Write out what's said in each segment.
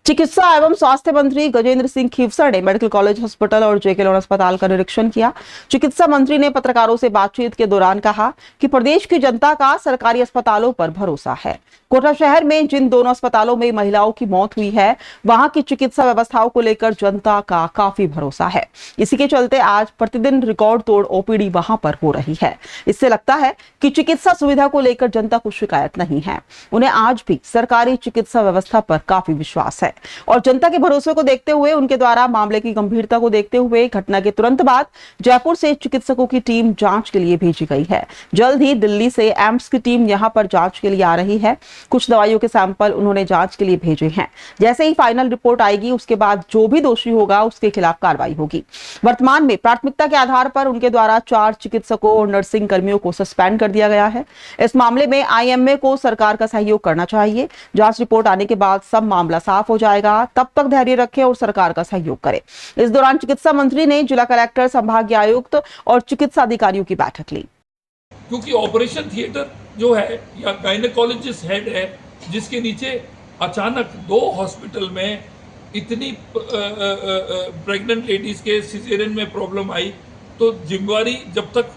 चिकित्सा एवं स्वास्थ्य मंत्री गजेंद्र सिंह खीवसर ने मेडिकल कॉलेज अस्पताल और जेके लोन अस्पताल का निरीक्षण किया। चिकित्सा मंत्री ने पत्रकारों से बातचीत के दौरान कहा कि प्रदेश की जनता का सरकारी अस्पतालों पर भरोसा है। कोटा शहर में जिन दोनों अस्पतालों में महिलाओं की मौत हुई है, वहां की चिकित्सा व्यवस्थाओं को लेकर जनता का काफी भरोसा है। इसी के चलते आज प्रतिदिन रिकॉर्ड तोड़ ओपीडी वहां पर हो रही है। इससे लगता है कि चिकित्सा सुविधा को लेकर जनता को शिकायत नहीं है। उन्हें आज भी सरकारी चिकित्सा व्यवस्था पर काफी विश्वास है और जनता के भरोसे को देखते हुए, उनके द्वारा मामले की गंभीरता को देखते हुए घटना के तुरंत बाद जयपुर से चिकित्सकों की टीम जांच के लिए भेजी गई है। जल्द ही दिल्ली से एम्स की टीम यहां पर जांच के लिए आ रही है। कुछ दवाइयों के सैंपल उन्होंने जांच के लिए भेजे हैं। जैसे ही फाइनल रिपोर्ट आएगी, उसके बाद जो भी दोषी होगा उसके खिलाफ कार्रवाई होगी। वर्तमान में प्राथमिकता के आधार पर उनके द्वारा 4 चिकित्सकों और नर्सिंग कर्मियों को सस्पेंड कर दिया गया है। इस मामले में आईएमए को सरकार का सहयोग करना चाहिए। जांच रिपोर्ट आने के बाद सब मामला साफ हो जाएगा। तब तक धैर्य रखें और सरकार का सहयोग करें। इस दौरान चिकित्सा मंत्री ने जिला कलेक्टर, संभागीय आयुक्त और चिकित्सा अधिकारियों की बैठक ली। क्योंकि ऑपरेशन थिएटर जो है या गायनेकोलॉजिस्ट हेड है, जिसके नीचे अचानक 2 हॉस्पिटल में इतनी प्रेग्नेंट लेडीज के सिजेरियन में प्रॉब्लम आई, तो जिम्मेवारी जब तक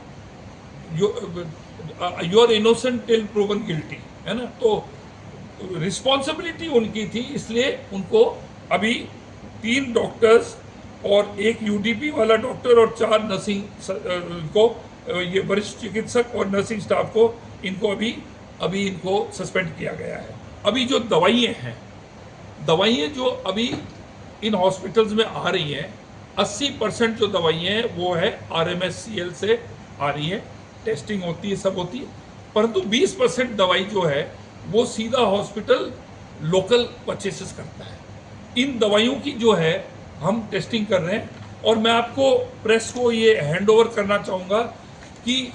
you are innocent till proven guilty है ना, तो रिस्पॉन्सिबिलिटी उनकी थी। इसलिए उनको अभी 3 डॉक्टर्स और 1 यूडीपी वाला डॉक्टर और 4 नर्सिंग को, ये वरिष्ठ चिकित्सक और नर्सिंग स्टाफ को, इनको अभी इनको सस्पेंड किया गया है। अभी जो दवाइयाँ जो अभी इन हॉस्पिटल्स में आ रही हैं, 80% जो दवाइयाँ हैं वो है RMSCL से आ रही है, टेस्टिंग होती है, सब होती है। परंतु 20% दवाई जो है वो सीधा हॉस्पिटल लोकल परचेसेस करता है। इन दवाइयों की जो है हम टेस्टिंग कर रहे हैं और मैं आपको प्रेस को ये हैंड ओवर करना चाहूँगा कि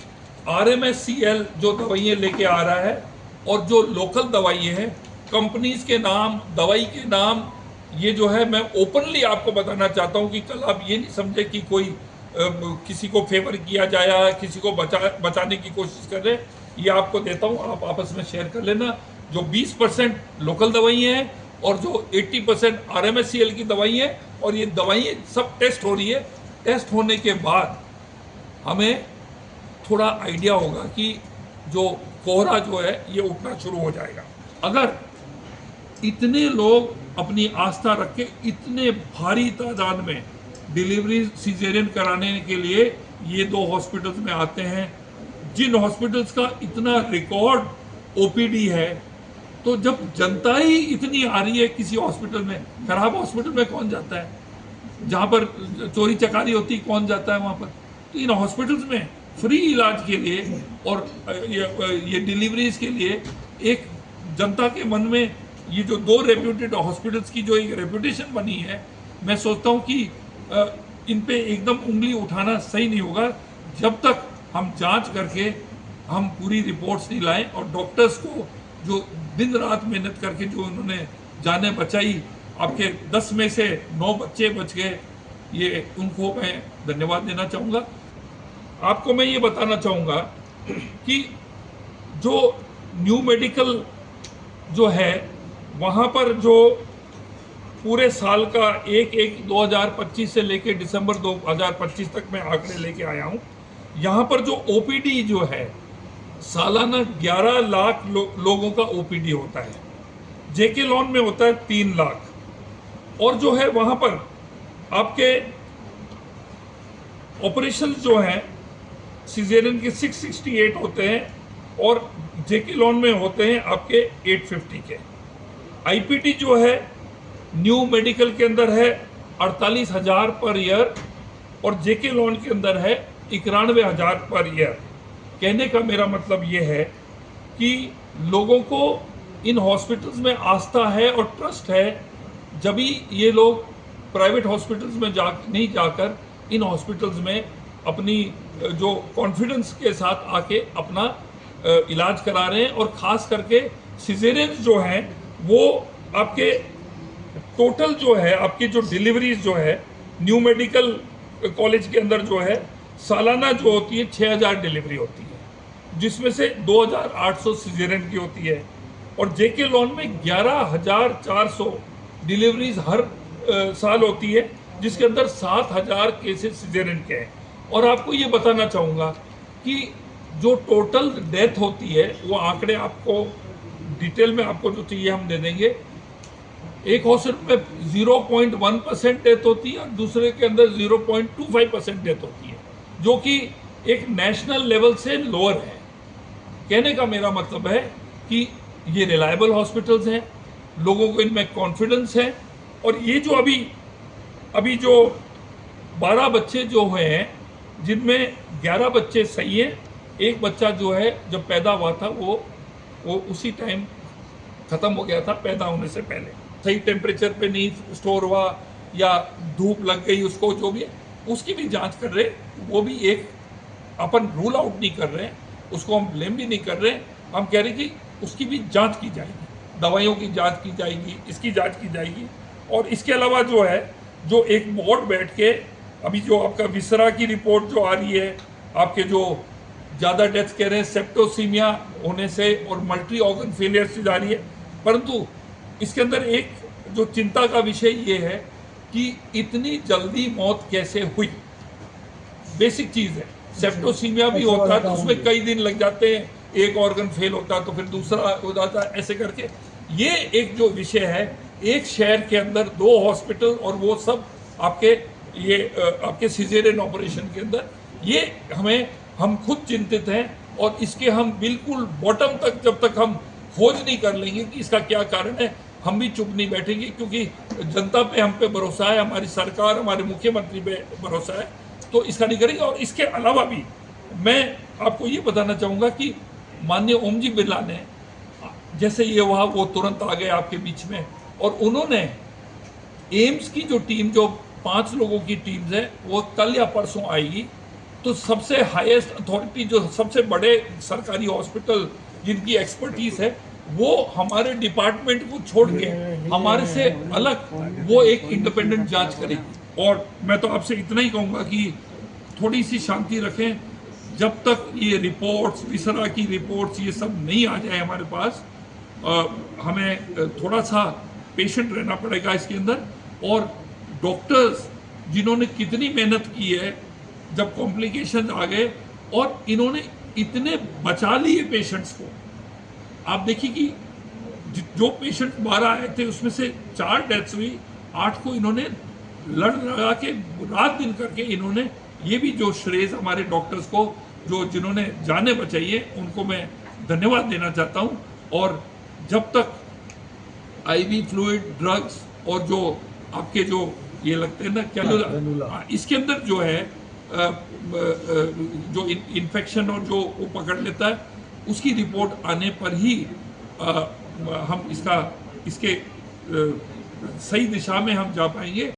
RMSCL जो दवाइयाँ लेके आ रहा है और जो लोकल दवाइयाँ हैं, कंपनीज के नाम, दवाई के नाम, ये जो है मैं ओपनली आपको बताना चाहता हूँ कि कल आप ये नहीं समझे कि कोई किसी को फेवर किया जाए, किसी को बचाने की कोशिश कर रहे हैं। ये आपको देता हूँ, आप आपस में शेयर कर लेना। जो 20% लोकल दवाइयाँ हैं और जो 80% RMSCL की दवाई है, और ये दवाइयाँ सब टेस्ट हो रही है। टेस्ट होने के बाद हमें थोड़ा आइडिया होगा कि जो कोहरा जो है ये उठना शुरू हो जाएगा। अगर इतने लोग अपनी आस्था रख के इतने भारी तादाद में डिलीवरी सिजेरियन कराने के लिए ये 2 हॉस्पिटल्स में आते हैं, जिन हॉस्पिटल्स का इतना रिकॉर्ड ओपीडी है, तो जब जनता ही इतनी आ रही है किसी हॉस्पिटल में, खराब हॉस्पिटल में कौन जाता है, जहाँ पर चोरी चकारी होती कौन जाता है वहाँ पर। तो इन हॉस्पिटल्स में फ्री इलाज के लिए और ये डिलीवरीज के लिए एक जनता के मन में ये जो 2 रेप्यूटेड हॉस्पिटल्स की जो एक रेपुटेशन बनी है, मैं सोचता हूँ कि इन पे एकदम उंगली उठाना सही नहीं होगा जब तक हम जांच करके हम पूरी रिपोर्ट्स नहीं लाएं। और डॉक्टर्स को जो दिन रात मेहनत करके जो उन्होंने जानें बचाई, आपके 10 में से 9 बच्चे बच गए, ये उनको मैं धन्यवाद देना चाहूँगा। आपको मैं ये बताना चाहूँगा कि जो न्यू मेडिकल जो है, वहाँ पर जो पूरे साल का 2025 से लेके दिसंबर 2025 तक मैं आंकड़े लेके आया हूँ। यहाँ पर जो ओपीडी जो है, सालाना 11 लाख लोगों का ओपीडी होता है। जेके लॉन में होता है 3 लाख। और जो है वहाँ पर आपके ऑपरेशन जो हैं सिजेरियन के 668 होते हैं और जेके लॉन में होते हैं आपके 850 के। आईपीटी जो है न्यू मेडिकल के अंदर है 48,000 पर ईयर और जेके लॉन के अंदर है 91,000 पर ईयर। कहने का मेरा मतलब ये है कि लोगों को इन हॉस्पिटल्स में आस्था है और ट्रस्ट है, जब भी ये लोग प्राइवेट हॉस्पिटल्स में नहीं जाकर इन हॉस्पिटल्स में अपनी जो कॉन्फिडेंस के साथ आके अपना इलाज करा रहे हैं। और ख़ास करके सिजेरियंस जो हैं वो आपके टोटल जो है आपकी जो डिलीवरीज जो है न्यू मेडिकल कॉलेज के अंदर जो है सालाना जो होती है 6,000 डिलीवरी होती है, जिसमें से 2,800 सिजेरियन की होती है। और जेके लॉन में 11,400 डिलीवरीज हर साल होती है, जिसके अंदर 7,000 केसेस सिजेरियन के हैं। और आपको ये बताना चाहूँगा कि जो टोटल डेथ होती है वो आंकड़े आपको डिटेल में आपको जो चाहिए हम दे देंगे। एक हॉस्पिटल में 0.1% डेथ होती है और दूसरे के अंदर 0.25% डेथ होती है, जो कि एक नेशनल लेवल से लोअर है। कहने का मेरा मतलब है कि ये रिलायबल हॉस्पिटल्स हैं, लोगों को इनमें कॉन्फिडेंस है। और ये जो अभी जो 12 बच्चे जो हुए हैं, जिनमें 11 बच्चे सही हैं, एक बच्चा जो है जब पैदा हुआ था वो उसी टाइम ख़त्म हो गया था पैदा होने से पहले, सही टेम्परेचर पे नहीं स्टोर हुआ या धूप लग गई उसको, जो भी है उसकी भी जांच कर रहे। वो भी एक अपन रूल आउट नहीं कर रहे हैं, उसको हम ब्लेम भी नहीं कर रहे हैं। हम कह रहे हैं कि उसकी भी जांच की जाएगी, दवाइयों की जांच की जाएगी, इसकी जांच की जाएगी। और इसके अलावा जो है, जो एक बोर्ड बैठ के अभी जो आपका विसरा की रिपोर्ट जो आ रही है, आपके जो ज़्यादा डेथ कह रहे हैं सेप्टोसीमिया होने से और मल्टी ऑर्गन फेलियर से जा रही है, परंतु इसके अंदर एक जो चिंता का विषय ये है कि इतनी जल्दी मौत कैसे हुई। बेसिक चीज़ है, सेप्टोसीमिया भी होता है तो उसमें कई दिन लग जाते हैं, एक ऑर्गन फेल होता है तो फिर दूसरा हो जाता है, ऐसे करके। ये एक जो विषय है, एक शहर के अंदर 2 हॉस्पिटल और वो सब आपके सिजेरियन ऑपरेशन के अंदर, ये हम खुद चिंतित हैं। और इसके हम बिल्कुल बॉटम तक जब तक हम खोज नहीं कर लेंगे कि इसका क्या कारण है, हम भी चुप नहीं बैठेंगे, क्योंकि जनता पे हम पे भरोसा है, हमारी सरकार, हमारे मुख्यमंत्री पे भरोसा है, तो इसका नहीं करेंगे। और इसके अलावा भी मैं आपको ये बताना चाहूँगा कि माननीय ओम जी बिरला ने जैसे ये हुआ वो तुरंत आ गए आपके बीच में, और उन्होंने एम्स की जो टीम, जो 5 लोगों की टीम्स है, वो कल या परसों आएगी। तो सबसे हाईएस्ट अथॉरिटी, जो सबसे बड़े सरकारी हॉस्पिटल जिनकी एक्सपर्टीज है, वो हमारे डिपार्टमेंट को छोड़ के हमारे से अलग वो एक इंडिपेंडेंट जांच करेगी। और मैं तो आपसे इतना ही कहूँगा कि थोड़ी सी शांति रखें, जब तक ये रिपोर्ट्स, विसरा की रिपोर्ट्स, ये सब नहीं आ जाए हमारे पास, हमें थोड़ा सा पेशेंट रहना पड़ेगा इसके अंदर। और डॉक्टर्स जिन्होंने कितनी मेहनत की है, जब कॉम्प्लिकेशन आ गए और इन्होंने इतने बचा लिए पेशेंट्स को। आप देखिए कि जो पेशेंट 12 आए थे उसमें से 4 डेथ्स हुई, 8 को इन्होंने लगा के रात दिन करके इन्होंने, ये भी जो श्रेय हमारे डॉक्टर्स को जिन्होंने जाने बचाई है, उनको मैं धन्यवाद देना चाहता हूँ। और जब तक आईवी फ्लूइड, ड्रग्स और जो आपके जो ये लगते हैं ना क्या, इसके अंदर जो है जो इन्फेक्शन और जो वो पकड़ लेता है, उसकी रिपोर्ट आने पर ही हम इसके सही दिशा में हम जा पाएंगे।